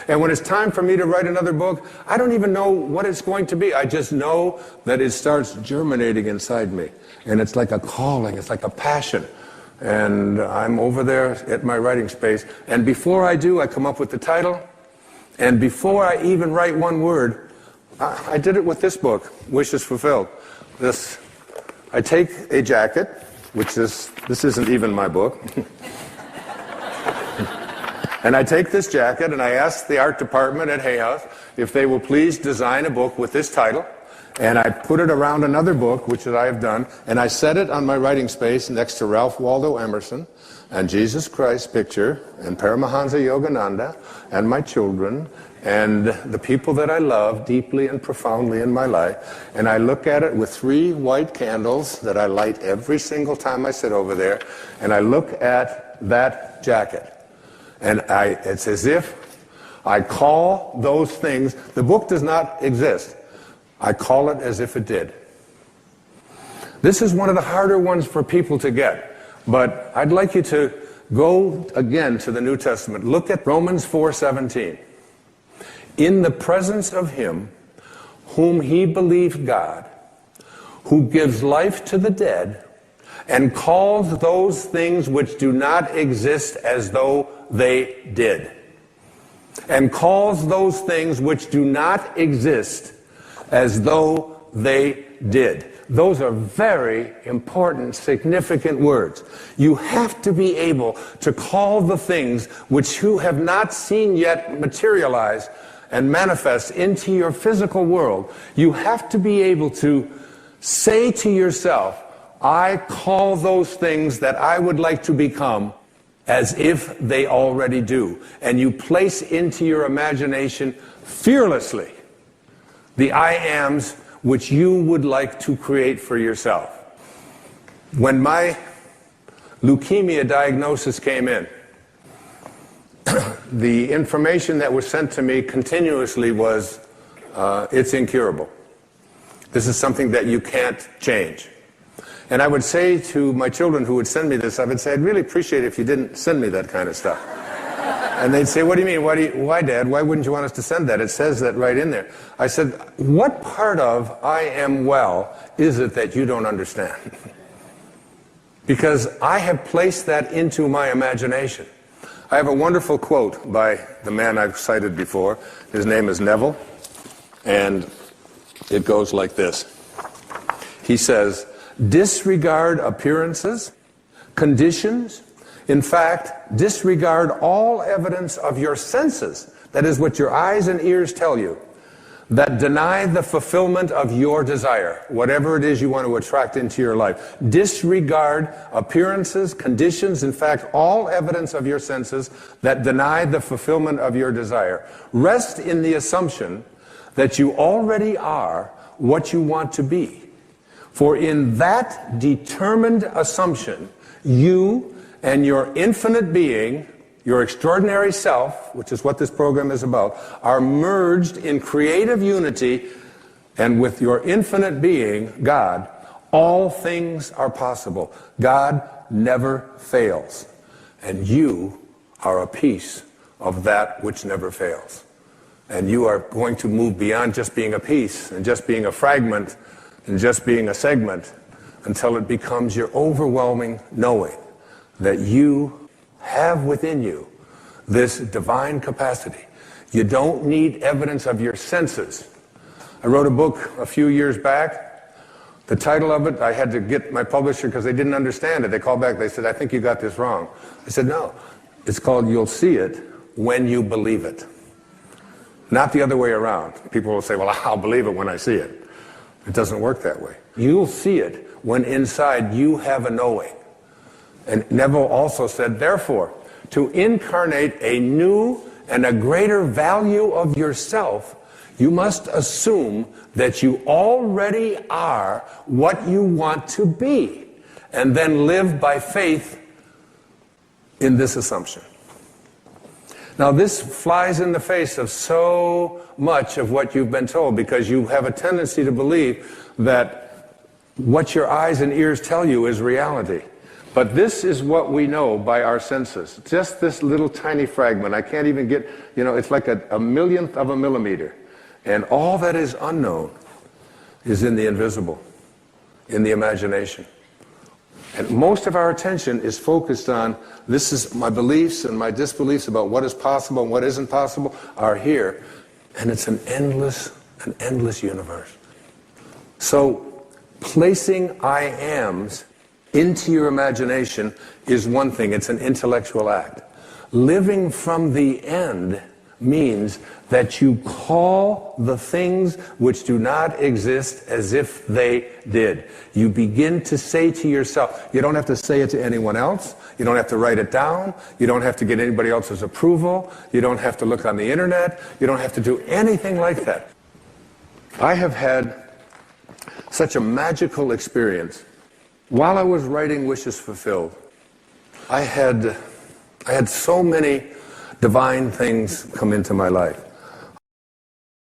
And when it's time for me to write another book, I don't even know what it's going to be. I just know that it starts germinating inside me. And it's like a calling, it's like a passion. And I'm over there at my writing space. And before I do, I come up with the title. And before I even write one word, I did it with this book, Wishes Fulfilled. I take a jacket, this isn't even my book. And I take this jacket and I ask the art department at Hay House if they will please design a book with this title. And I put it around another book, which I have done, and I set it on my writing space next to Ralph Waldo Emerson and Jesus Christ picture and Paramahansa Yogananda and my children and the people that I love deeply and profoundly in my life. And I look at it with 3 white candles that I light every single time I sit over there, and I look at that jacket. And it's as if I call those things, the book does not exist. I call it as if it did. This is one of the harder ones for people to get, but I'd like you to go again to the New Testament. Look at Romans 4:17. In the presence of him whom he believed God, who gives life to the dead, and calls those things which do not exist as though they did. And calls those things which do not exist as though they did. Those are very important, significant words. You have to be able to call the things which you have not seen yet materialize and manifest into your physical world. You have to be able to say to yourself, I call those things that I would like to become as if they already do. And you place into your imagination fearlessly the I ams which you would like to create for yourself. When my leukemia diagnosis came in, the information that was sent to me continuously was, it's incurable. This is something that you can't change. And I would say to my children who would send me this, I would say, I'd really appreciate it if you didn't send me that kind of stuff. And they'd say, what do you mean? Why, Dad? Why wouldn't you want us to send that? It says that right in there. I said, what part of I am well is it that you don't understand? Because I have placed that into my imagination. I have a wonderful quote by the man I've cited before. His name is Neville, and it goes like this. He says, disregard appearances, conditions, in fact, disregard all evidence of your senses, that is what your eyes and ears tell you, that deny the fulfillment of your desire, whatever it is you want to attract into your life. Disregard appearances, conditions, in fact, all evidence of your senses that deny the fulfillment of your desire. Rest in the assumption that you already are what you want to be. For in that determined assumption, you and your infinite being, your extraordinary self, which is what this program is about, are merged in creative unity, and with your infinite being, God, all things are possible. God never fails, and you are a piece of that which never fails. And you are going to move beyond just being a piece and just being a fragment and just being a segment until it becomes your overwhelming knowing that you have within you this divine capacity. You don't need evidence of your senses. I wrote a book a few years back. The title of it, I had to get my publisher because they didn't understand it. They called back, they said, I think you got this wrong. I said, no, it's called You'll See It When You Believe It. Not the other way around. People will say, well, I'll believe it when I see it. It doesn't work that way. You'll see it when inside you have a knowing. And Neville also said, therefore, to incarnate a new and a greater value of yourself, you must assume that you already are what you want to be, and then live by faith in this assumption. Now, this flies in the face of so much of what you've been told, because you have a tendency to believe that what your eyes and ears tell you is reality. But this is what we know by our senses. Just this little tiny fragment. I can't even get, it's like a millionth of a millimeter. And all that is unknown is in the invisible, in the imagination. And most of our attention is focused on, this is my beliefs and my disbeliefs about what is possible and what isn't possible are here. And it's an endless universe. So placing I ams into your imagination is one thing. It's an intellectual act. Living from the end means that you call the things which do not exist as if they did. You begin to say to yourself, you don't have to say it to anyone else, you don't have to write it down, you don't have to get anybody else's approval, you don't have to look on the internet, you don't have to do anything like that. I have had such a magical experience. While I was writing Wishes Fulfilled, I had so many divine things come into my life.